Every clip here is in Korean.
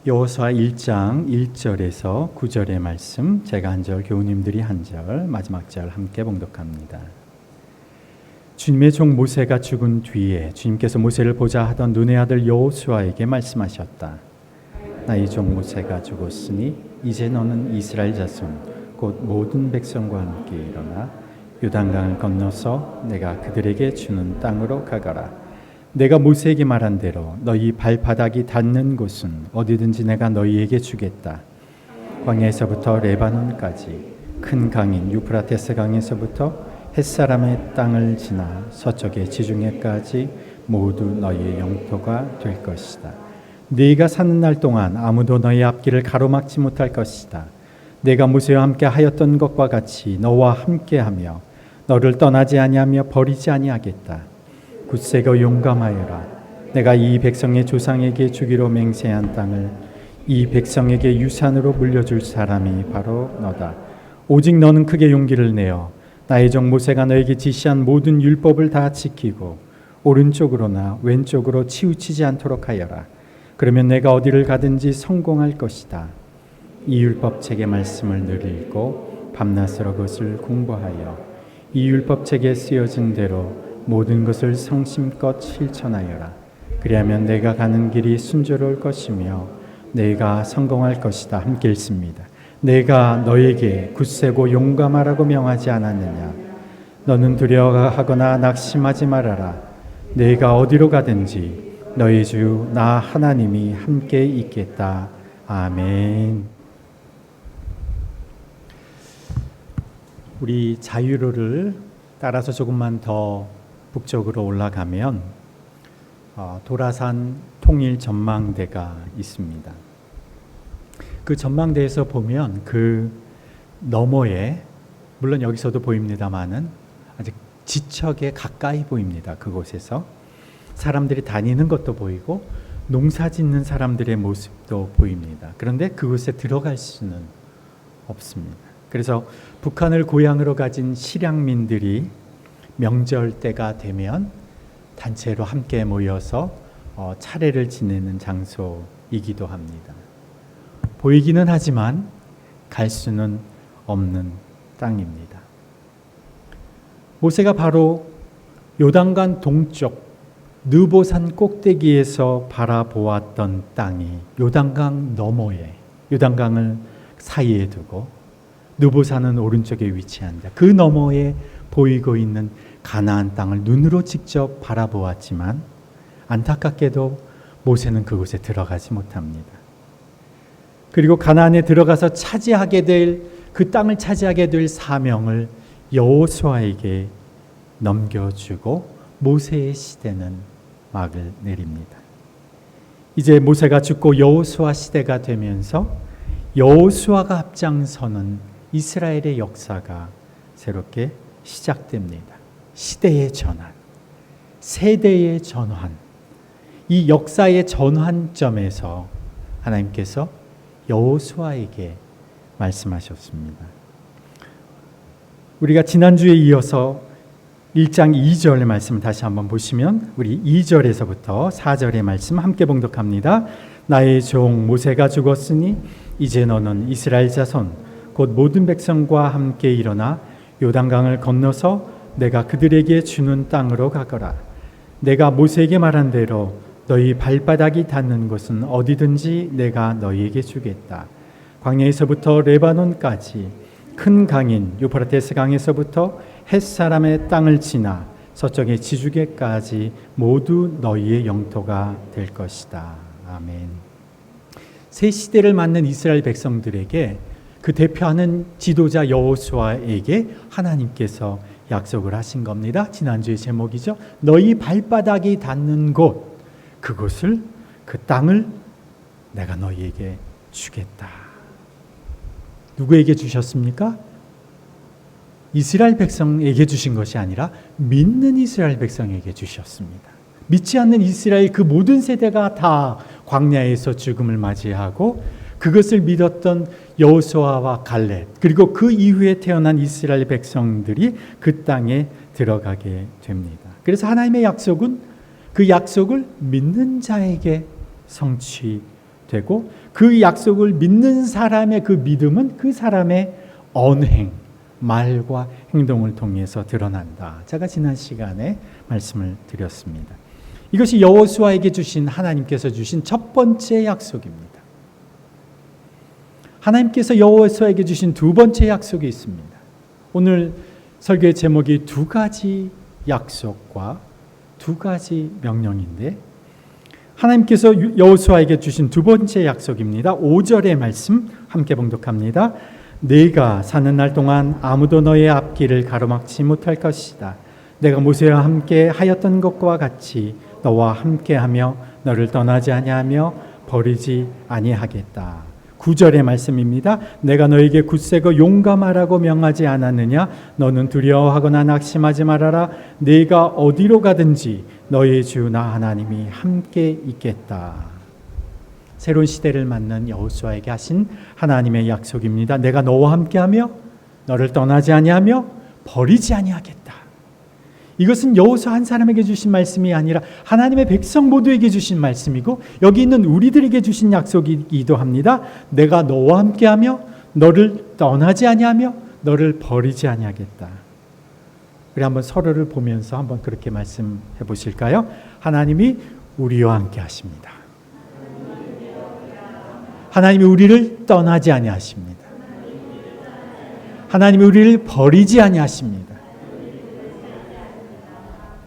여호수아 1장 1절에서 9절의 말씀, 제가 한 절, 교우님들이 한 절, 마지막 절 함께 봉독합니다. 주님의 종 모세가 죽은 뒤에 주님께서 모세를 보자 하던 눈의 아들 여호수아에게 말씀하셨다. 나의 종 모세가 죽었으니 이제 너는 이스라엘 자손 곧 모든 백성과 함께 일어나 요단강을 건너서 내가 그들에게 주는 땅으로 가거라. 내가 모세에게 말한 대로 너희 발바닥이 닿는 곳은 어디든지 내가 너희에게 주겠다. 광야에서부터 레바논까지 큰 강인 유프라테스 강에서부터 햇사람의 땅을 지나 서쪽의 지중해까지 모두 너희의 영토가 될 것이다. 네가 사는 날 동안 아무도 너희 앞길을 가로막지 못할 것이다. 내가 모세와 함께 하였던 것과 같이 너와 함께하며 너를 떠나지 아니하며 버리지 아니하겠다. 굳세고 용감하여라. 내가 이 백성의 조상에게 주기로 맹세한 땅을 이 백성에게 유산으로 물려줄 사람이 바로 너다. 오직 너는 크게 용기를 내어 나의 종 모세가 너에게 지시한 모든 율법을 다 지키고 오른쪽으로나 왼쪽으로 치우치지 않도록 하여라. 그러면 내가 어디를 가든지 성공할 것이다. 이 율법책의 말씀을 늘 읽고 밤낮으로 그것을 공부하여 이 율법책에 쓰여진 대로 모든 것을 성심껏 실천하여라. 그리하면 내가 가는 길이 순조로울 것이며 내가 성공할 것이다. 함께 읽습니다. 내가 너에게 굳세고 용감하라고 명하지 않았느냐. 너는 두려워하거나 낙심하지 말아라. 내가 어디로 가든지 너희 주 나 하나님이 함께 있겠다. 아멘. 우리 자유로를 따라서 조금만 더 북쪽으로 올라가면 도라산 통일 전망대가 있습니다. 그 전망대에서 보면 그 너머에, 물론 여기서도 보입니다마는 아직 지척에 가까이 보입니다. 그곳에서 사람들이 다니는 것도 보이고 농사 짓는 사람들의 모습도 보입니다. 그런데 그곳에 들어갈 수는 없습니다. 그래서 북한을 고향으로 가진 실향민들이 명절 때가 되면 단체로 함께 모여서 차례를 지내는 장소이기도 합니다. 보이기는 하지만 갈 수는 없는 땅입니다. 모세가 바로 요단강 동쪽 느보산 꼭대기에서 바라보았던 땅이 요단강 너머에, 요단강을 사이에 두고 느보산은 오른쪽에 위치한다. 그 너머에 보이고 있는 가나안 땅을 눈으로 직접 바라보았지만 안타깝게도 모세는 그곳에 들어가지 못합니다. 그리고 가나안에 들어가서 차지하게 될, 그 땅을 차지하게 될 사명을 여호수아에게 넘겨주고 모세의 시대는 막을 내립니다. 이제 모세가 죽고 여호수아 시대가 되면서 여호수아가 앞장서는 이스라엘의 역사가 새롭게 시작됩니다. 시대의 전환, 세대의 전환, 이 역사의 전환점에서 하나님께서 여호수아에게 말씀하셨습니다. 우리가 지난주에 이어서 1장 2절 말씀 다시 한번 보시면 우리 2절에서부터 4절의 말씀 함께 봉독합니다. 나의 종 모세가 죽었으니 이제 너는 이스라엘 자손 곧 모든 백성과 함께 일어나 요단강을 건너서 내가 그들에게 주는 땅으로 가거라. 내가 모세에게 말한 대로 너희 발바닥이 닿는 곳은 어디든지 내가 너희에게 주겠다. 광야에서부터 레바논까지 큰 강인 유프라테스 강에서부터 햇사람의 땅을 지나 서쪽의 지중해까지 모두 너희의 영토가 될 것이다. 아멘. 새 시대를 맞는 이스라엘 백성들에게 그 대표하는 지도자 여호수아에게 하나님께서 약속을 하신 겁니다. 지난주의 제목이죠. 너희 발바닥이 닿는 곳, 그곳을, 그 땅을 내가 너희에게 주겠다. 누구에게 주셨습니까? 이스라엘 백성에게 주신 것이 아니라 믿는 이스라엘 백성에게 주셨습니다. 믿지 않는 이스라엘 그 모든 세대가 다 광야에서 죽음을 맞이하고 그것을 믿었던 여호수아와 갈렙, 그리고 그 이후에 태어난 이스라엘 백성들이 그 땅에 들어가게 됩니다. 그래서 하나님의 약속은 그 약속을 믿는 자에게 성취 되고 그 약속을 믿는 사람의 그 믿음은 그 사람의 언행, 말과 행동을 통해서 드러난다. 제가 지난 시간에 말씀을 드렸습니다. 이것이 여호수아에게 주신 하나님께서 주신 첫 번째 약속입니다. 하나님께서 여호수아에게 주신 두 번째 약속이 있습니다. 오늘 설교의 제목이 두 가지 약속과 두 가지 명령인데 하나님께서 여호수아에게 주신 두 번째 약속입니다. 5절의 말씀 함께 봉독합니다. 네가 사는 날 동안 아무도 너의 앞길을 가로막지 못할 것이다. 내가 모세와 함께 하였던 것과 같이 너와 함께하며 너를 떠나지 아니하며 버리지 아니하겠다. 9절의 말씀입니다. 내가 너에게 굳세고 용감하라고 명하지 않았느냐? 너는 두려워하거나 낙심하지 말아라. 네가 어디로 가든지 너의 주 나 하나님이 함께 있겠다. 새로운 시대를 맞는 여호수아에게 하신 하나님의 약속입니다. 내가 너와 함께하며 너를 떠나지 아니하며 버리지 아니하겠다. 이것은 여호수아 한 사람에게 주신 말씀이 아니라 하나님의 백성 모두에게 주신 말씀이고 여기 있는 우리들에게 주신 약속이기도 합니다. 내가 너와 함께하며 너를 떠나지 아니하며 너를 버리지 아니하겠다. 우리 한번 서로를 보면서 한번 그렇게 말씀해 보실까요? 하나님이 우리와 함께 하십니다. 하나님이 우리를 떠나지 아니하십니다. 하나님이 우리를 버리지 아니하십니다.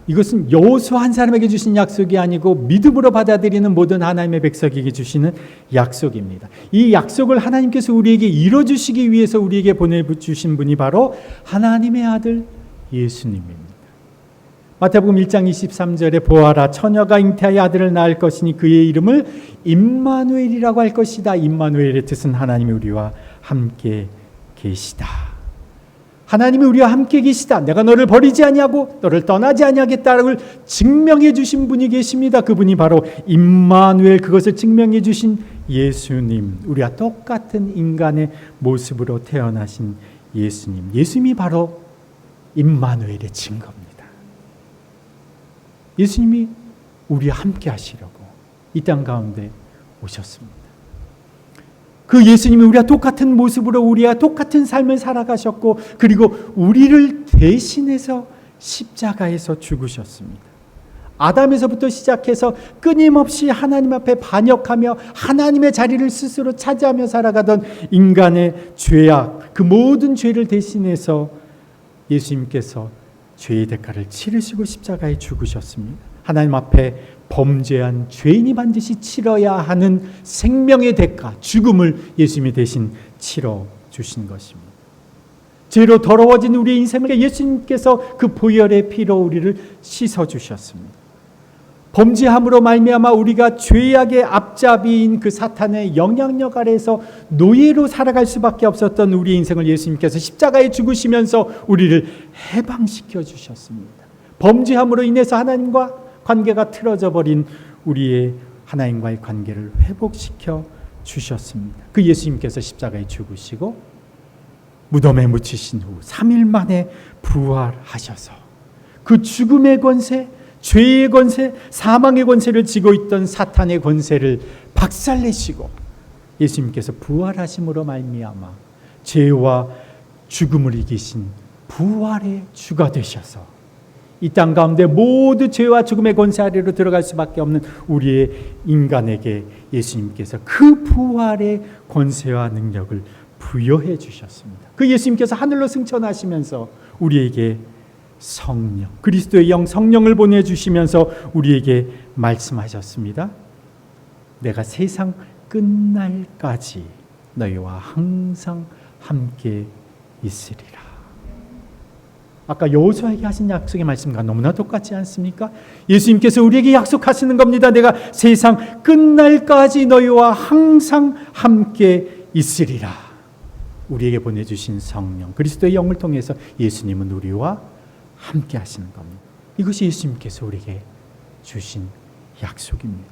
이것은 여호수아 한 사람에게 주신 약속이 아니고 믿음으로 받아들이는 모든 하나님의 백성에게 주시는 약속입니다. 이 약속을 하나님께서 우리에게 이뤄주시기 위해서 우리에게 보내주신 분이 바로 하나님의 아들 예수님입니다. 마태복음 1장 23절에 보아라 처녀가 잉태하여 아들을 낳을 것이니 그의 이름을 임마누엘이라고 할 것이다. 임마누엘의 뜻은 하나님이 우리와 함께 계시다. 하나님이 우리와 함께 계시다. 내가 너를 버리지 아니하고 너를 떠나지 아니하겠다를 증명해 주신 분이 계십니다. 그분이 바로 임마누엘, 그것을 증명해 주신 예수님, 우리와 똑같은 인간의 모습으로 태어나신 예수님. 예수님이 바로 임마누엘의 증거입니다. 예수님이 우리와 함께 하시려고 이 땅 가운데 오셨습니다. 그 예수님이 우리와 똑같은 모습으로 우리와 똑같은 삶을 살아가셨고 그리고 우리를 대신해서 십자가에서 죽으셨습니다. 아담에서부터 시작해서 끊임없이 하나님 앞에 반역하며 하나님의 자리를 스스로 차지하며 살아가던 인간의 죄악, 그 모든 죄를 대신해서 예수님께서 죄의 대가를 치르시고 십자가에 죽으셨습니다. 하나님 앞에 범죄한 죄인이 반드시 치러야 하는 생명의 대가, 죽음을 예수님이 대신 치러 주신 것입니다. 죄로 더러워진 우리의 인생을 예수님께서 그 보혈의 피로 우리를 씻어 주셨습니다. 범죄함으로 말미암아 우리가 죄악의 앞잡이인 그 사탄의 영향력 아래에서 노예로 살아갈 수밖에 없었던 우리의 인생을 예수님께서 십자가에 죽으시면서 우리를 해방시켜 주셨습니다. 범죄함으로 인해서 하나님과 관계가 틀어져 버린 우리의 하나님과의 관계를 회복시켜 주셨습니다. 그 예수님께서 십자가에 죽으시고 무덤에 묻히신 후 3일 만에 부활하셔서 그 죽음의 권세, 죄의 권세, 사망의 권세를 쥐고 있던 사탄의 권세를 박살내시고 예수님께서 부활하심으로 말미암아 죄와 죽음을 이기신 부활의 주가 되셔서 이 땅 가운데 모두 죄와 죽음의 권세 아래로 들어갈 수밖에 없는 우리의 인간에게 예수님께서 그 부활의 권세와 능력을 부여해 주셨습니다. 그 예수님께서 하늘로 승천하시면서 우리에게 성령, 그리스도의 영 성령을 보내주시면서 우리에게 말씀하셨습니다. 내가 세상 끝날까지 너희와 항상 함께 있으리라. 아까 여호수아에게 하신 약속의 말씀과 너무나 똑같지 않습니까? 예수님께서 우리에게 약속하시는 겁니다. 내가 세상 끝날까지 너희와 항상 함께 있으리라. 우리에게 보내주신 성령, 그리스도의 영을 통해서 예수님은 우리와 함께 하시는 겁니다. 이것이 예수님께서 우리에게 주신 약속입니다.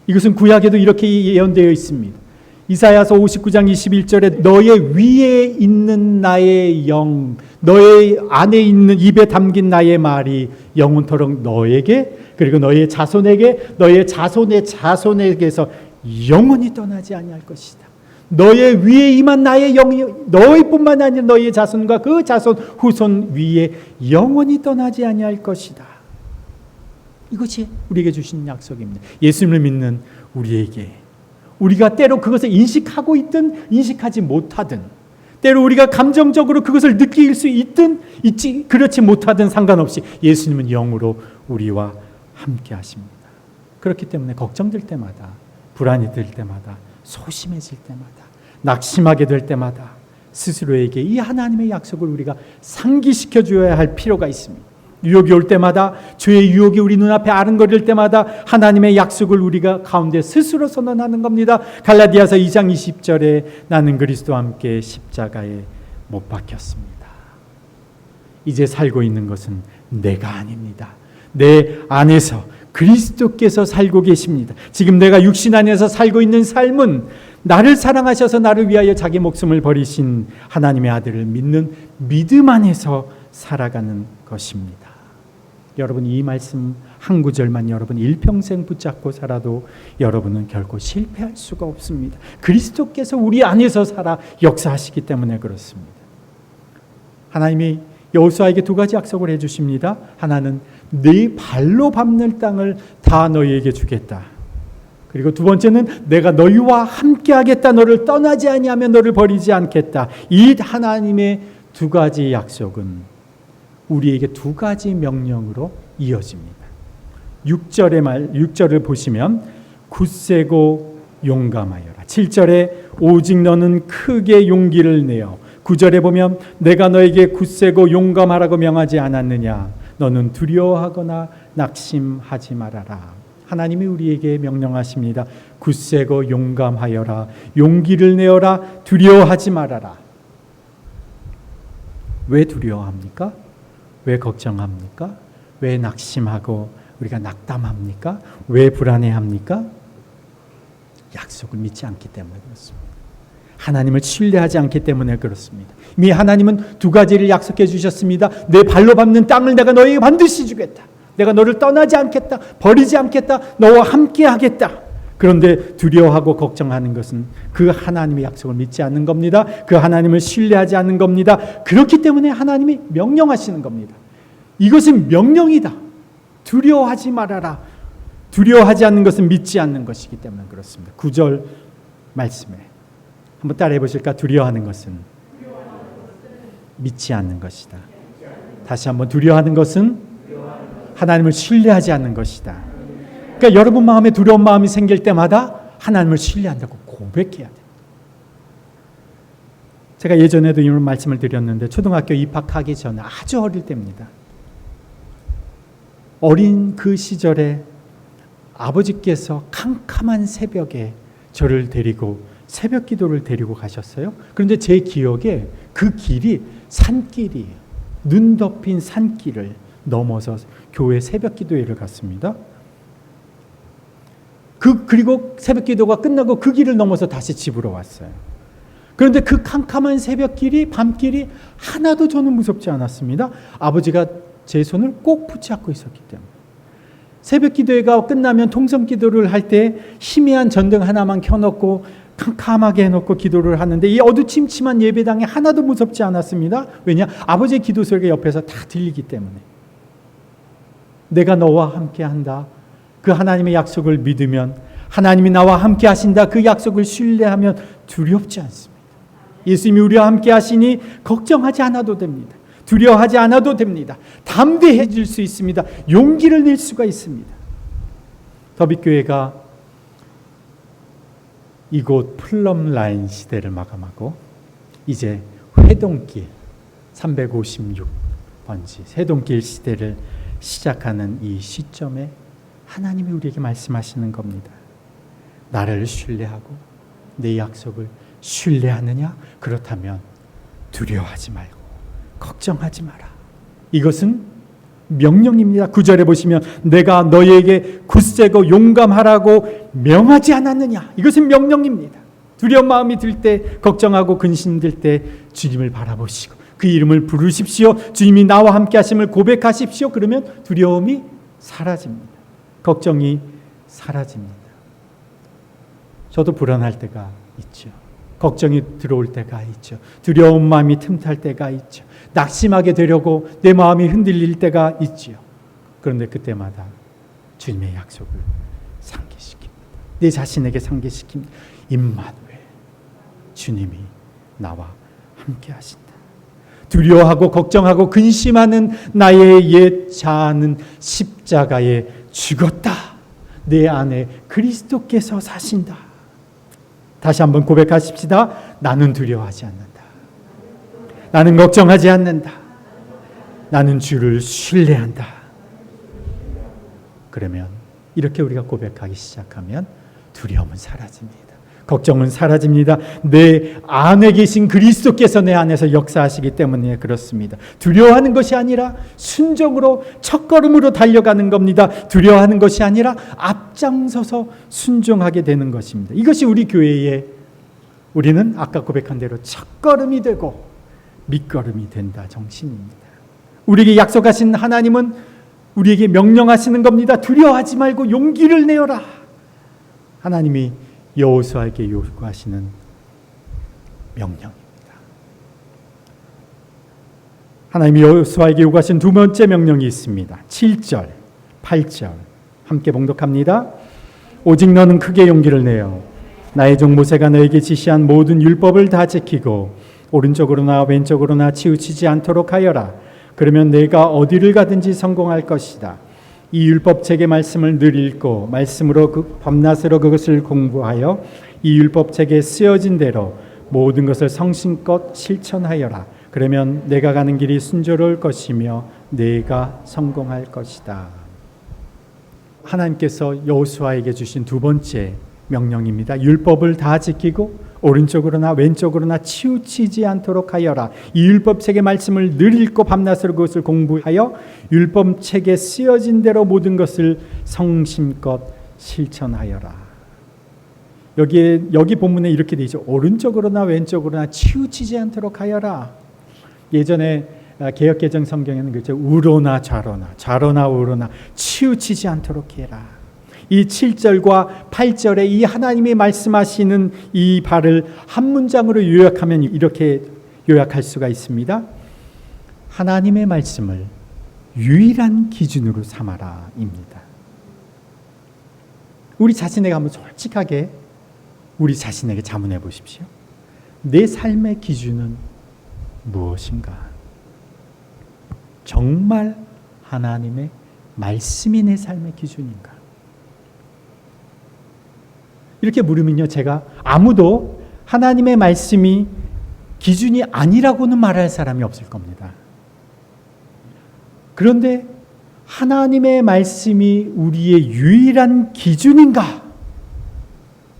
이것은 구약에도 이렇게 예언되어 있습니다. 이사야서 59장 21절에 너의 위에 있는 나의 영, 너의 안에 있는 입에 담긴 나의 말이 영원토록 너에게 그리고 너의 자손에게 너의 자손의 자손에게서 영원히 떠나지 아니할 것이다. 너의 위에 임한 나의 영이 너희뿐만 아니라 너희의 자손과 그 자손 후손 위에 영원히 떠나지 아니할 것이다. 이것이 우리에게 주신 약속입니다. 예수님을 믿는 우리에게, 우리가 때로 그것을 인식하고 있든 인식하지 못하든, 때로 우리가 감정적으로 그것을 느낄 수 있든 그렇지 못하든 상관없이 예수님은 영으로 우리와 함께 하십니다. 그렇기 때문에 걱정될 때마다, 불안이 들 때마다, 소심해질 때마다, 낙심하게 될 때마다 스스로에게 이 하나님의 약속을 우리가 상기시켜 줘야 할 필요가 있습니다. 유혹이 올 때마다, 죄의 유혹이 우리 눈앞에 아른거릴 때마다 하나님의 약속을 우리가 가운데 스스로 선언하는 겁니다. 갈라디아서 2장 20절에 나는 그리스도와 함께 십자가에 못 박혔습니다. 이제 살고 있는 것은 내가 아닙니다. 내 안에서 그리스도께서 살고 계십니다. 지금 내가 육신 안에서 살고 있는 삶은 나를 사랑하셔서 나를 위하여 자기 목숨을 버리신 하나님의 아들을 믿는 믿음 안에서 살아가는 것입니다. 여러분, 이 말씀 한 구절만 여러분 일평생 붙잡고 살아도 여러분은 결코 실패할 수가 없습니다. 그리스도께서 우리 안에서 살아 역사하시기 때문에 그렇습니다. 하나님이 여호수아에게 두 가지 약속을 해주십니다. 하나는 네 발로 밟는 땅을 다 너희에게 주겠다. 그리고 두 번째는 내가 너희와 함께 하겠다. 너를 떠나지 아니하며 너를 버리지 않겠다. 이 하나님의 두 가지 약속은 우리에게 두 가지 명령으로 이어집니다. 6절을 보시면 굳세고 용감하여라. 7절에 오직 너는 크게 용기를 내어. 9절에 보면 내가 너에게 굳세고 용감하라고 명하지 않았느냐. 너는 두려워하거나 낙심하지 말아라. 하나님이 우리에게 명령하십니다. 굳세고 용감하여라. 용기를 내어라. 두려워하지 말아라. 왜 두려워합니까? 왜 걱정합니까? 왜 낙심하고 우리가 낙담합니까? 왜 불안해합니까? 약속을 믿지 않기 때문에 그렇습니다. 하나님을 신뢰하지 않기 때문에 그렇습니다. 이미 하나님은 두 가지를 약속해 주셨습니다. 내 발로 밟는 땅을 내가 너에게 반드시 주겠다. 내가 너를 떠나지 않겠다. 버리지 않겠다. 너와 함께 하겠다. 그런데 두려워하고 걱정하는 것은 그 하나님의 약속을 믿지 않는 겁니다. 그 하나님을 신뢰하지 않는 겁니다. 그렇기 때문에 하나님이 명령하시는 겁니다. 이것은 명령이다. 두려워하지 말아라. 두려워하지 않는 것은 믿지 않는 것이기 때문에 그렇습니다. 9절 말씀에 한번 따라해 보실까? 두려워하는 것은 믿지 않는 것이다. 다시 한번, 두려워하는 것은 하나님을 신뢰하지 않는 것이다. 그러니까 여러분 마음에 두려운 마음이 생길 때마다 하나님을 신뢰한다고 고백해야 돼요. 제가 예전에도 이런 말씀을 드렸는데 초등학교 입학하기 전에 아주 어릴 때입니다. 어린 그 시절에 아버지께서 캄캄한 새벽에 저를 데리고 새벽 기도를 데리고 가셨어요. 그런데 제 기억에 그 길이 산길이에요. 눈 덮인 산길을 넘어서 교회 새벽 기도회를 갔습니다. 그리고 새벽 기도가 끝나고 그 길을 넘어서 다시 집으로 왔어요. 그런데 그 캄캄한 새벽길이, 밤길이 하나도 저는 무섭지 않았습니다. 아버지가 제 손을 꼭 붙잡고 있었기 때문에. 새벽 기도회가 끝나면 통성 기도를 할 때 희미한 전등 하나만 켜놓고 캄캄하게 해놓고 기도를 하는데 이 어두침침한 예배당에 하나도 무섭지 않았습니다. 왜냐? 아버지의 기도 소리가 옆에서 다 들리기 때문에. 내가 너와 함께 한다. 그 하나님의 약속을 믿으면, 하나님이 나와 함께 하신다. 그 약속을 신뢰하면 두렵지 않습니다. 예수님이 우리와 함께 하시니 걱정하지 않아도 됩니다. 두려워하지 않아도 됩니다. 담대해질 수 있습니다. 용기를 낼 수가 있습니다. 더빛교회가 이곳 플럼라인 시대를 마감하고 이제 회동길 356번지 회동길 시대를 시작하는 이 시점에 하나님이 우리에게 말씀하시는 겁니다. 나를 신뢰하고 내 약속을 신뢰하느냐? 그렇다면 두려워하지 말고 걱정하지 마라. 이것은 명령입니다. 9절에 보시면 내가 너희에게 굳세고 용감하라고 명하지 않았느냐? 이것은 명령입니다. 두려운 마음이 들 때, 걱정하고 근심될 때 주님을 바라보시고 그 이름을 부르십시오. 주님이 나와 함께 하심을 고백하십시오. 그러면 두려움이 사라집니다. 걱정이 사라집니다. 저도 불안할 때가 있죠. 걱정이 들어올 때가 있죠. 두려운 마음이 틈탈 때가 있죠. 낙심하게 되려고 내 마음이 흔들릴 때가 있죠. 그런데 그때마다 주님의 약속을 상기시킵니다. 내 자신에게 상기시킵니다. 임마누엘, 주님이 나와 함께 하신다. 두려워하고 걱정하고 근심하는 나의 옛 자아는 십자가에 죽었다. 내 안에 그리스도께서 사신다. 다시 한번 고백하십시다. 나는 두려워하지 않는다. 나는 걱정하지 않는다. 나는 주를 신뢰한다. 그러면 이렇게 우리가 고백하기 시작하면 두려움은 사라집니다. 걱정은 사라집니다. 내 안에 계신 그리스도께서 내 안에서 역사하시기 때문에 그렇습니다. 두려워하는 것이 아니라 순종으로 첫걸음으로 달려가는 겁니다. 두려워하는 것이 아니라 앞장서서 순종하게 되는 것입니다. 이것이 우리 교회의, 우리는 아까 고백한 대로 첫걸음이 되고 밑걸음이 된다 정신입니다. 우리에게 약속하신 하나님은 우리에게 명령하시는 겁니다. 두려워하지 말고 용기를 내어라. 하나님이 여호수아에게 요구하시는 명령입니다. 하나님이 여호수아에게 요구하신 두 번째 명령이 있습니다. 7절, 8절 함께 봉독합니다. 오직 너는 크게 용기를 내어 나의 종 모세가 너에게 지시한 모든 율법을 다 지키고 오른쪽으로나 왼쪽으로나 치우치지 않도록 하여라. 그러면 내가 어디를 가든지 성공할 것이다. 이 율법책의 말씀을 늘 읽고 말씀으로 밤낮으로 그것을 공부하여 이 율법책에 쓰여진 대로 모든 것을 성심껏 실천하여라. 그러면 내가 가는 길이 순조로울 것이며 내가 성공할 것이다. 하나님께서 여호수아에게 주신 두 번째 명령입니다. 율법을 다 지키고 오른쪽으로나 왼쪽으로나 치우치지 않도록 하여라. 이 율법책의 말씀을 늘 읽고 밤낮으로 그것을 공부하여 율법책에 쓰여진 대로 모든 것을 성심껏 실천하여라. 여기 본문에 이렇게 되어 있죠. 오른쪽으로나 왼쪽으로나 치우치지 않도록 하여라. 예전에 개역개정 성경에는 그렇죠. 우로나 좌로나 우로나 치우치지 않도록 해라. 이 7절과 8절에 이 하나님이 말씀하시는 이 바를 한 문장으로 요약하면 이렇게 요약할 수가 있습니다. 하나님의 말씀을 유일한 기준으로 삼아라 입니다. 우리 자신에게 한번 솔직하게 우리 자신에게 자문해 보십시오. 내 삶의 기준은 무엇인가? 정말 하나님의 말씀이 내 삶의 기준인가? 이렇게 물으면요, 제가 아무도 하나님의 말씀이 기준이 아니라고는 말할 사람이 없을 겁니다. 그런데 하나님의 말씀이 우리의 유일한 기준인가?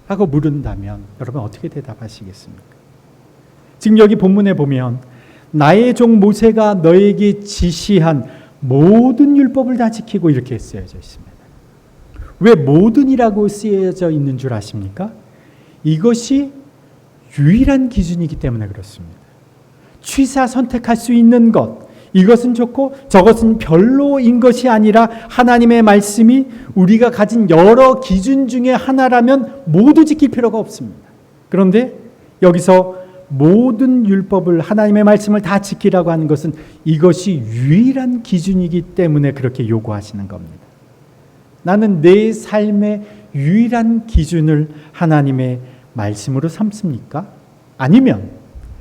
하고 물은다면 여러분 어떻게 대답하시겠습니까? 지금 여기 본문에 보면 나의 종 모세가 너에게 지시한 모든 율법을 다 지키고 이렇게 쓰여져 있습니다. 왜 모든이라고 쓰여져 있는 줄 아십니까? 이것이 유일한 기준이기 때문에 그렇습니다. 취사 선택할 수 있는 것, 이것은 좋고 저것은 별로인 것이 아니라 하나님의 말씀이 우리가 가진 여러 기준 중에 하나라면 모두 지킬 필요가 없습니다. 그런데 여기서 모든 율법을, 하나님의 말씀을 다 지키라고 하는 것은 이것이 유일한 기준이기 때문에 그렇게 요구하시는 겁니다. 나는 내 삶의 유일한 기준을 하나님의 말씀으로 삼습니까? 아니면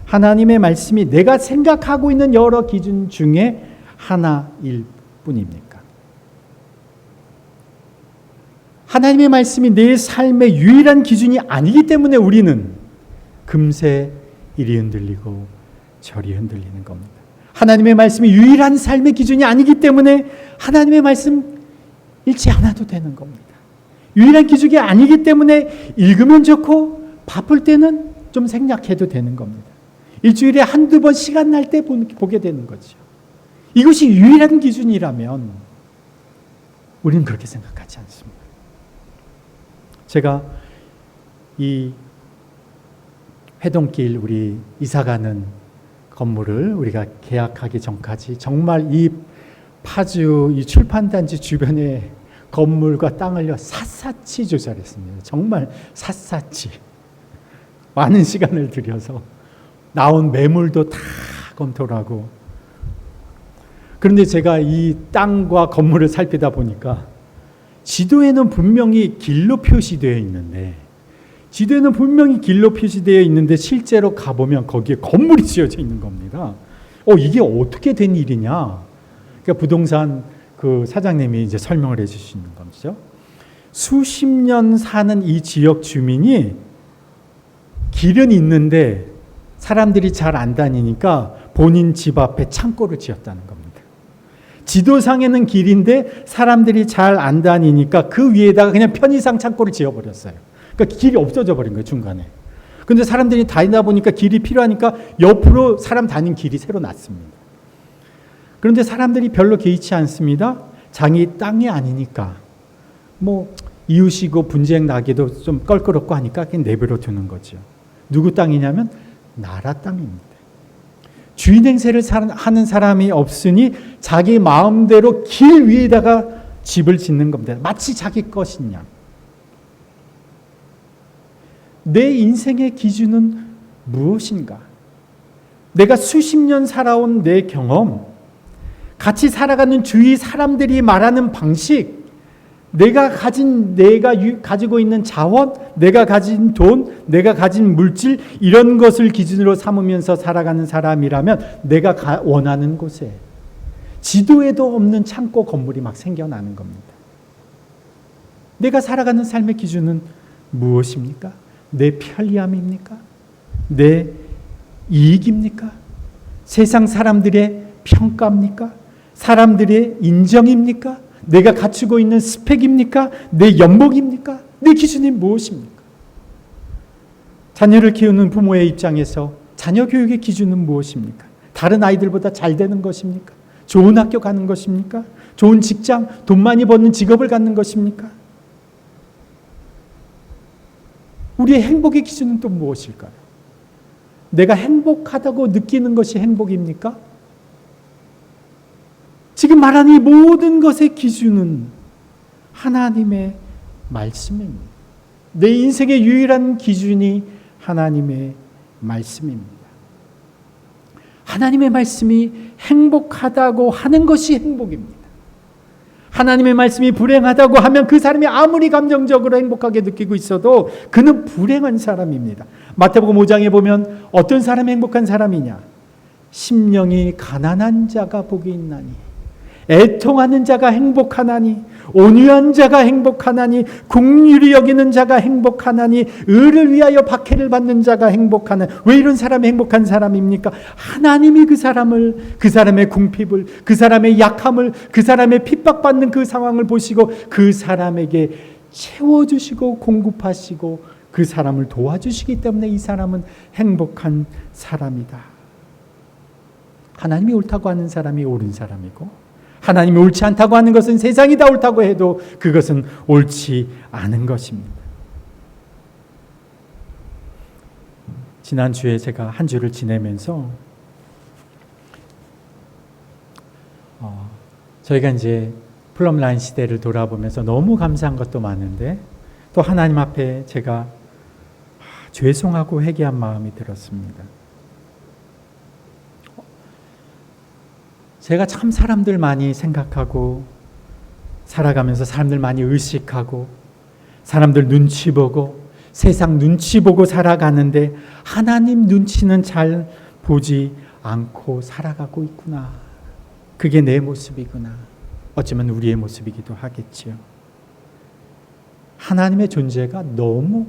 하나님의 말씀이 내가 생각하고 있는 여러 기준 중에 하나일 뿐입니까? 하나님의 말씀이 내 삶의 유일한 기준이 아니기 때문에 우리는 금세 이리 흔들리고 저리 흔들리는 겁니다. 하나님의 말씀이 유일한 삶의 기준이 아니기 때문에 하나님의 말씀 읽지 않아도 되는 겁니다. 유일한 기준이 아니기 때문에 읽으면 좋고 바쁠 때는 좀 생략해도 되는 겁니다. 일주일에 한두 번 시간 날 때 보게 되는 거죠. 이것이 유일한 기준이라면 우리는 그렇게 생각하지 않습니다. 제가 이 회동길 우리 이사가는 건물을 우리가 계약하기 전까지 정말 이 파주 이 출판단지 주변에 건물과 땅을요 샅샅이 조사했습니다. 정말 샅샅이 많은 시간을 들여서 나온 매물도 다 검토를 하고. 그런데 제가 이 땅과 건물을 살피다 보니까 지도에는 분명히 길로 표시되어 있는데 실제로 가보면 거기에 건물이 지어져 있는 겁니다. 이게 어떻게 된 일이냐? 그러니까 부동산 그 사장님이 이제 설명을 해주시는 거죠. 수십 년 사는 이 지역 주민이 길은 있는데 사람들이 잘 안 다니니까 본인 집 앞에 창고를 지었다는 겁니다. 지도상에는 길인데 사람들이 잘 안 다니니까 그 위에다가 그냥 편의상 창고를 지어버렸어요. 그러니까 길이 없어져 버린 거예요, 중간에. 근데 사람들이 다니다 보니까 길이 필요하니까 옆으로 사람 다니는 길이 새로 났습니다. 그런데 사람들이 별로 개의치 않습니다. 자기 땅이 아니니까 뭐 이웃이고 분쟁 나기도 좀 껄끄럽고 하니까 그냥 내버려 두는 거죠. 누구 땅이냐면 나라 땅입니다. 주인 행세를 하는 사람이 없으니 자기 마음대로 길 위에다가 집을 짓는 겁니다. 마치 자기 것이냐. 내 인생의 기준은 무엇인가? 내가 수십 년 살아온 내 경험, 같이 살아가는 주위 사람들이 말하는 방식, 내가 가지고 있는 자원, 내가 가진 돈, 내가 가진 물질, 이런 것을 기준으로 삼으면서 살아가는 사람이라면 내가 원하는 곳에 지도에도 없는 창고 건물이 막 생겨나는 겁니다. 내가 살아가는 삶의 기준은 무엇입니까? 내 편리함입니까? 내 이익입니까? 세상 사람들의 평가입니까? 사람들의 인정입니까? 내가 갖추고 있는 스펙입니까? 내 연봉입니까? 내 기준이 무엇입니까? 자녀를 키우는 부모의 입장에서 자녀 교육의 기준은 무엇입니까? 다른 아이들보다 잘 되는 것입니까? 좋은 학교 가는 것입니까? 좋은 직장, 돈 많이 버는 직업을 갖는 것입니까? 우리의 행복의 기준은 또 무엇일까요? 내가 행복하다고 느끼는 것이 행복입니까? 지금 말한 이 모든 것의 기준은 하나님의 말씀입니다. 내 인생의 유일한 기준이 하나님의 말씀입니다. 하나님의 말씀이 행복하다고 하는 것이 행복입니다. 하나님의 말씀이 불행하다고 하면 그 사람이 아무리 감정적으로 행복하게 느끼고 있어도 그는 불행한 사람입니다. 마태복음 5장에 보면 어떤 사람이 행복한 사람이냐? 심령이 가난한 자가 복이 있나니, 애통하는 자가 행복하나니, 온유한 자가 행복하나니, 긍휼히 여기는 자가 행복하나니, 의를 위하여 박해를 받는 자가 행복하나니. 왜 이런 사람이 행복한 사람입니까? 하나님이 그 사람의 궁핍을, 그 사람의 약함을, 그 사람의 핍박받는 그 상황을 보시고 그 사람에게 채워주시고 공급하시고 그 사람을 도와주시기 때문에 이 사람은 행복한 사람이다. 하나님이 옳다고 하는 사람이 옳은 사람이고, 하나님이 옳지 않다고 하는 것은 세상이 다 옳다고 해도 그것은 옳지 않은 것입니다. 지난주에 제가 한 주를 지내면서 저희가 이제 플럼라인 시대를 돌아보면서 너무 감사한 것도 많은데 또 하나님 앞에 제가 죄송하고 회개한 마음이 들었습니다. 제가 참 사람들 많이 생각하고 살아가면서 사람들 많이 의식하고 사람들 눈치 보고 세상 눈치 보고 살아가는데 하나님 눈치는 잘 보지 않고 살아가고 있구나. 그게 내 모습이구나. 어쩌면 우리의 모습이기도 하겠지요. 하나님의 존재가 너무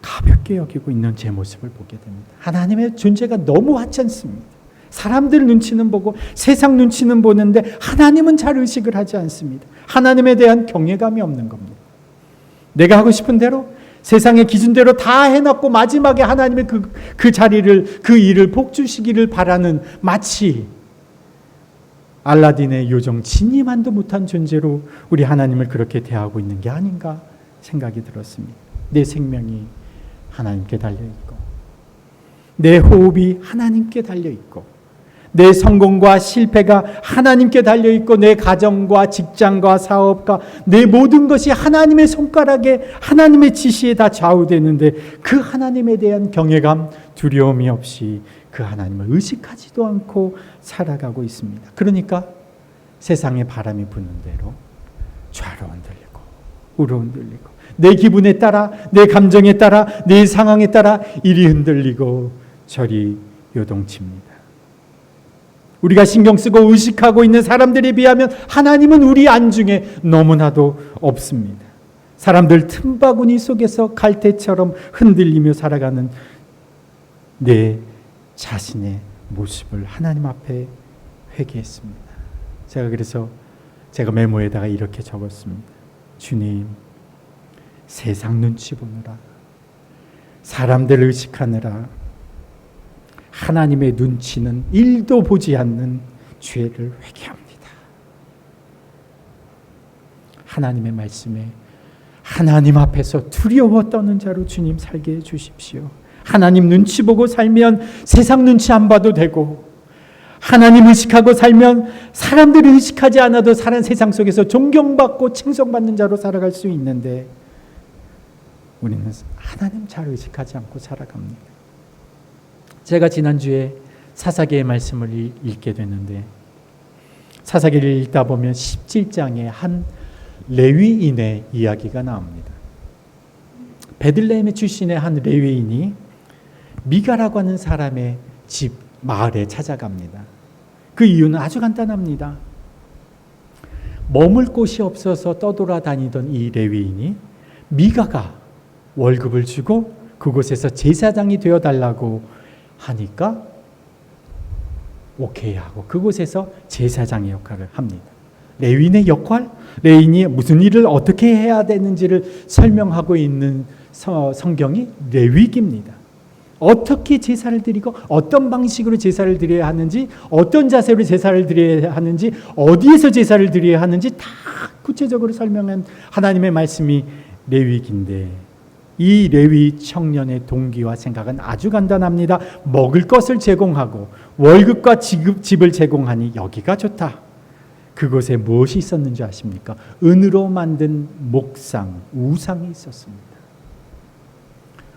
가볍게 여기고 있는 제 모습을 보게 됩니다. 하나님의 존재가 너무 하찮습니다. 사람들 눈치는 보고 세상 눈치는 보는데 하나님은 잘 의식을 하지 않습니다. 하나님에 대한 경외감이 없는 겁니다. 내가 하고 싶은 대로 세상의 기준대로 다 해놨고 마지막에 하나님의 그 자리를, 그 일을 복주시기를 바라는, 마치 알라딘의 요정 지니만도 못한 존재로 우리 하나님을 그렇게 대하고 있는 게 아닌가 생각이 들었습니다. 내 생명이 하나님께 달려있고 내 호흡이 하나님께 달려있고 내 성공과 실패가 하나님께 달려있고 내 가정과 직장과 사업과 내 모든 것이 하나님의 손가락에 하나님의 지시에 다 좌우되는데 그 하나님에 대한 경외감, 두려움이 없이 그 하나님을 의식하지도 않고 살아가고 있습니다. 그러니까 세상의 바람이 부는 대로 좌로 흔들리고 우로 흔들리고 내 기분에 따라 내 감정에 따라 내 상황에 따라 이리 흔들리고 저리 요동칩니다. 우리가 신경 쓰고 의식하고 있는 사람들에 비하면 하나님은 우리 안중에 너무나도 없습니다. 사람들 틈바구니 속에서 갈대처럼 흔들리며 살아가는 내 자신의 모습을 하나님 앞에 회개했습니다. 그래서 제가 메모에다가 이렇게 적었습니다. 주님, 세상 눈치 보느라, 사람들 의식하느라 하나님의 눈치는 1도 보지 않는 죄를 회개합니다. 하나님의 말씀에 하나님 앞에서 두려워 떠는 자로 주님 살게 해주십시오. 하나님 눈치 보고 살면 세상 눈치 안 봐도 되고, 하나님 의식하고 살면 사람들이 의식하지 않아도 사는 세상 속에서 존경받고 칭송받는 자로 살아갈 수 있는데 우리는 하나님 잘 의식하지 않고 살아갑니다. 제가 지난주에 사사기의 말씀을 읽게 됐는데 사사기를 읽다 보면 17장에 한 레위인의 이야기가 나옵니다. 베들레헴 출신의 한 레위인이 미가라고 하는 사람의 집, 마을에 찾아갑니다. 그 이유는 아주 간단합니다. 머물 곳이 없어서 떠돌아다니던 이 레위인이 미가가 월급을 주고 그곳에서 제사장이 되어달라고 하니까 오케이 하고 그곳에서 제사장의 역할을 합니다. 레위인의 역할, 레위인이 무슨 일을 어떻게 해야 되는지를 설명하고 있는 성경이 레위기입니다. 어떻게 제사를 드리고 어떤 방식으로 제사를 드려야 하는지, 어떤 자세로 제사를 드려야 하는지, 어디에서 제사를 드려야 하는지 다 구체적으로 설명한 하나님의 말씀이 레위기인데 이 레위 청년의 동기와 생각은 아주 간단합니다. 먹을 것을 제공하고 월급과 집을 제공하니 여기가 좋다. 그곳에 무엇이 있었는지 아십니까? 은으로 만든 목상, 우상이 있었습니다.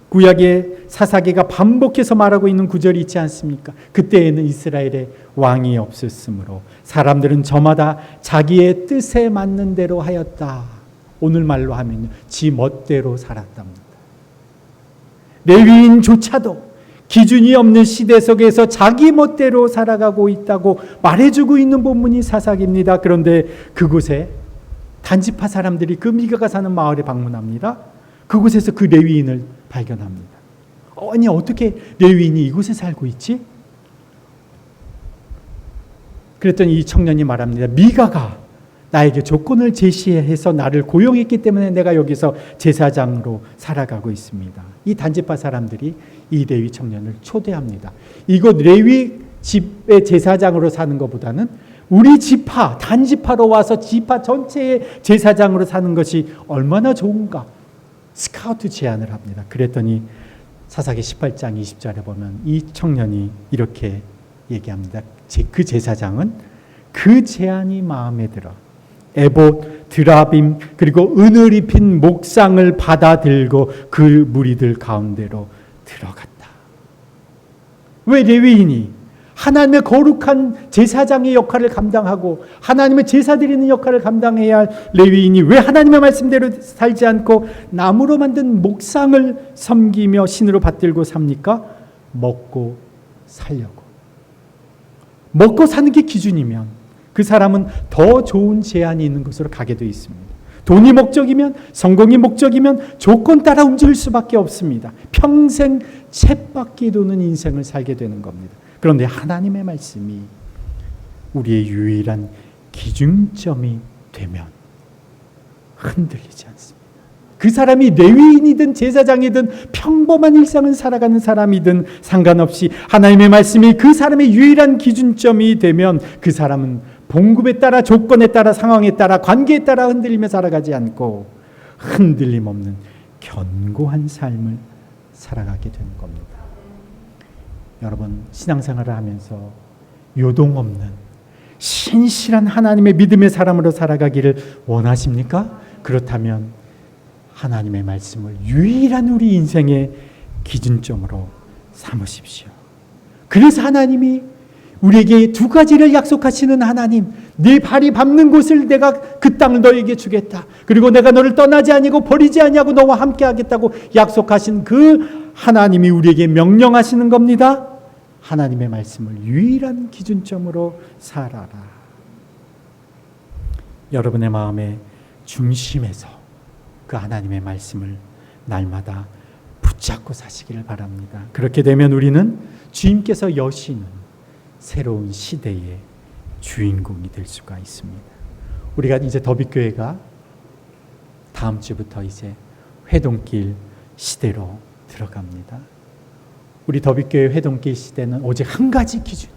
구약의 사사기가 반복해서 말하고 있는 구절이 있지 않습니까? 그때에는 이스라엘에 왕이 없었으므로 사람들은 저마다 자기의 뜻에 맞는 대로 하였다. 오늘 말로 하면요, 지 멋대로 살았답니다. 레위인조차도 기준이 없는 시대 속에서 자기 멋대로 살아가고 있다고 말해주고 있는 본문이 사사기입니다. 그런데 그곳에 단지파 사람들이 그 미가가 사는 마을에 방문합니다. 그곳에서 그 레위인을 발견합니다. 아니, 어떻게 레위인이 이곳에 살고 있지? 그랬더니 이 청년이 말합니다. 미가가 나에게 조건을 제시해서 나를 고용했기 때문에 내가 여기서 제사장으로 살아가고 있습니다. 이 단지파 사람들이 이 레위 청년을 초대합니다. 이곳 레위 집의 제사장으로 사는 것보다는 우리 지파, 단지파로 와서 지파 전체의 제사장으로 사는 것이 얼마나 좋은가? 스카우트 제안을 합니다. 그랬더니 사사기 18장 20절에 보면 이 청년이 이렇게 얘기합니다. 그 제사장은 그 제안이 마음에 들어 에봇, 드라빔 그리고 은을 입힌 목상을 받아들고 그 무리들 가운데로 들어갔다. 왜 레위인이 하나님의 거룩한 제사장의 역할을 감당하고 하나님의 제사 드리는 역할을 감당해야 할 레위인이 왜 하나님의 말씀대로 살지 않고 나무로 만든 목상을 섬기며 신으로 받들고 삽니까? 먹고 살려고. 먹고 사는 게 기준이면 그 사람은 더 좋은 제한이 있는 곳으로 가게 되어 있습니다. 돈이 목적이면, 성공이 목적이면 조건 따라 움직일 수밖에 없습니다. 평생 쳇바퀴 도는 인생을 살게 되는 겁니다. 그런데 하나님의 말씀이 우리의 유일한 기준점이 되면 흔들리지 않습니다. 그 사람이 레위인이든 제사장이든 평범한 일상을 살아가는 사람이든 상관없이 하나님의 말씀이 그 사람의 유일한 기준점이 되면 그 사람은 봉급에 따라, 조건에 따라, 상황에 따라, 관계에 따라 흔들리며 살아가지 않고 흔들림 없는 견고한 삶을 살아가게 되는 겁니다. 여러분, 신앙생활을 하면서 요동 없는 신실한 하나님의 믿음의 사람으로 살아가기를 원하십니까? 그렇다면 하나님의 말씀을 유일한 우리 인생의 기준점으로 삼으십시오. 그래서 하나님이 우리에게 두 가지를 약속하시는 하나님, 네 발이 밟는 곳을 내가 그 땅을 너에게 주겠다. 그리고 내가 너를 떠나지 아니고 버리지 아니하고 너와 함께 하겠다고 약속하신 그 하나님이 우리에게 명령하시는 겁니다. 하나님의 말씀을 유일한 기준점으로 살아라. 여러분의 마음의 중심에서 그 하나님의 말씀을 날마다 붙잡고 사시기를 바랍니다. 그렇게 되면 우리는 주님께서 여시는 새로운 시대의 주인공이 될 수가 있습니다. 우리가 이제 더빛교회가 다음 주부터 이제 회동길 시대로 들어갑니다. 우리 더빛교회 회동길 시대는 오직 한 가지 기준,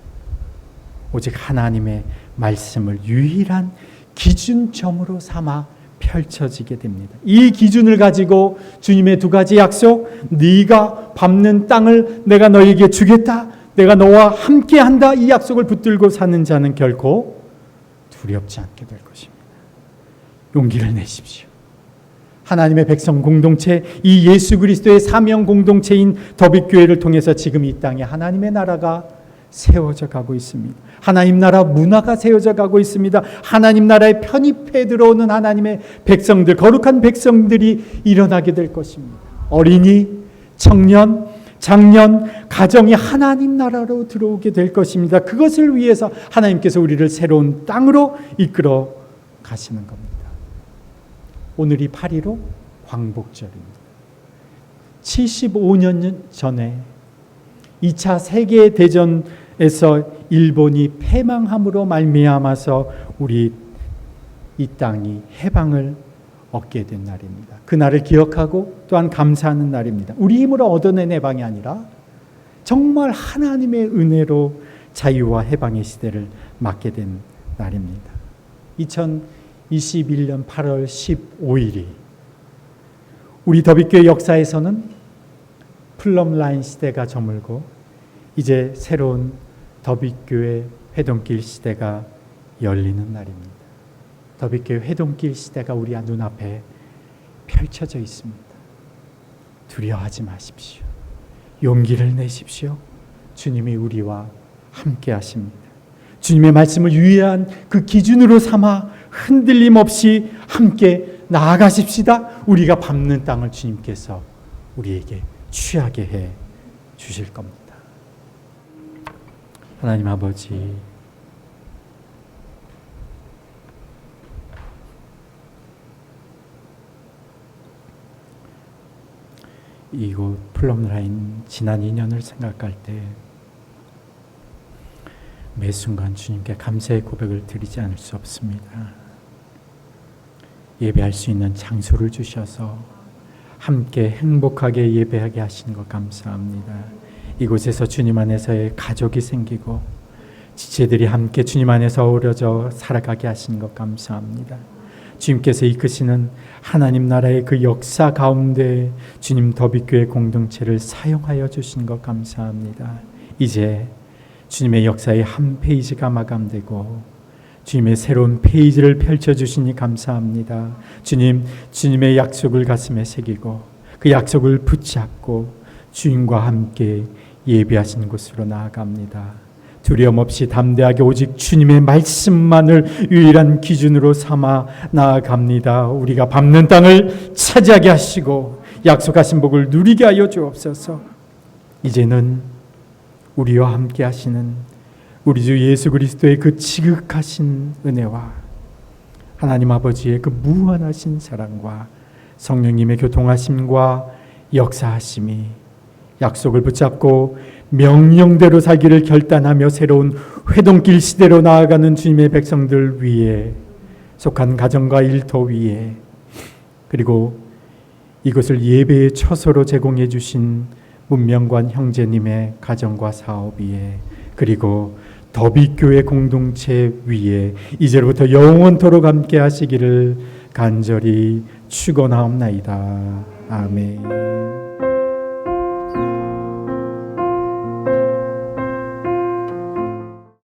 오직 하나님의 말씀을 유일한 기준점으로 삼아 펼쳐지게 됩니다. 이 기준을 가지고 주님의 두 가지 약속, 네가 밟는 땅을 내가 너에게 주겠다, 내가 너와 함께한다, 이 약속을 붙들고 사는 자는 결코 두렵지 않게 될 것입니다. 용기를 내십시오. 하나님의 백성 공동체, 이 예수 그리스도의 사명 공동체인 더빛교회를 통해서 지금 이 땅에 하나님의 나라가 세워져 가고 있습니다. 하나님 나라 문화가 세워져 가고 있습니다. 하나님 나라에 편입해 들어오는 하나님의 백성들, 거룩한 백성들이 일어나게 될 것입니다. 어린이, 청년, 장년, 가정이 하나님 나라로 들어오게 될 것입니다. 그것을 위해서 하나님께서 우리를 새로운 땅으로 이끌어 가시는 겁니다. 오늘이 8.15 광복절입니다. 75년 전에 2차 세계대전에서 일본이 패망함으로 말미암아서 우리 이 땅이 해방을 얻게 된 날입니다. 그날을 기억하고 또한 감사하는 날입니다. 우리 힘으로 얻어낸 해방이 아니라 정말 하나님의 은혜로 자유와 해방의 시대를 맞게 된 날입니다. 2021년 8월 15일이 우리 더빛교회 역사에서는 플럼라인 시대가 저물고 이제 새로운 더빛교회 회동길 시대가 열리는 날입니다. 더빛교회 회동길 시대가 우리 눈앞에 펼쳐져 있습니다. 두려워하지 마십시오. 용기를 내십시오. 주님이 우리와 함께 하십니다. 주님의 말씀을 유일한 그 기준으로 삼아 흔들림 없이 함께 나아가십시다. 우리가 밟는 땅을 주님께서 우리에게 취하게 해 주실 겁니다. 하나님 아버지, 이곳 플럼라인 지난 2년을 생각할 때 매 순간 주님께 감사의 고백을 드리지 않을 수 없습니다. 예배할 수 있는 장소를 주셔서 함께 행복하게 예배하게 하시는 것 감사합니다. 이곳에서 주님 안에서의 가족이 생기고 지체들이 함께 주님 안에서 어우러져 살아가게 하시는 것 감사합니다. 주님께서 이끄시는 하나님 나라의 그 역사 가운데 주님 더빛교회 공동체를 사용하여 주신 것 감사합니다. 이제 주님의 역사의 한 페이지가 마감되고 주님의 새로운 페이지를 펼쳐주시니 감사합니다. 주님, 주님의 약속을 가슴에 새기고 그 약속을 붙잡고 주님과 함께 예배하신 곳으로 나아갑니다. 두려움 없이 담대하게 오직 주님의 말씀만을 유일한 기준으로 삼아 나아갑니다. 우리가 밟는 땅을 차지하게 하시고 약속하신 복을 누리게 하여 주옵소서. 이제는 우리와 함께 하시는 우리 주 예수 그리스도의 그 지극하신 은혜와 하나님 아버지의 그 무한하신 사랑과 성령님의 교통하심과 역사하심이 약속을 붙잡고 명령대로 살기를 결단하며 새로운 회동길 시대로 나아가는 주님의 백성들 위에 속한 가정과 일터 위에 그리고 이것을 예배의 처소로 제공해 주신 문명관 형제님의 가정과 사업 위에 그리고 더빛교회 공동체 위에 이제로부터 영원토록 함께 하시기를 간절히 축원하옵나이다. 아멘.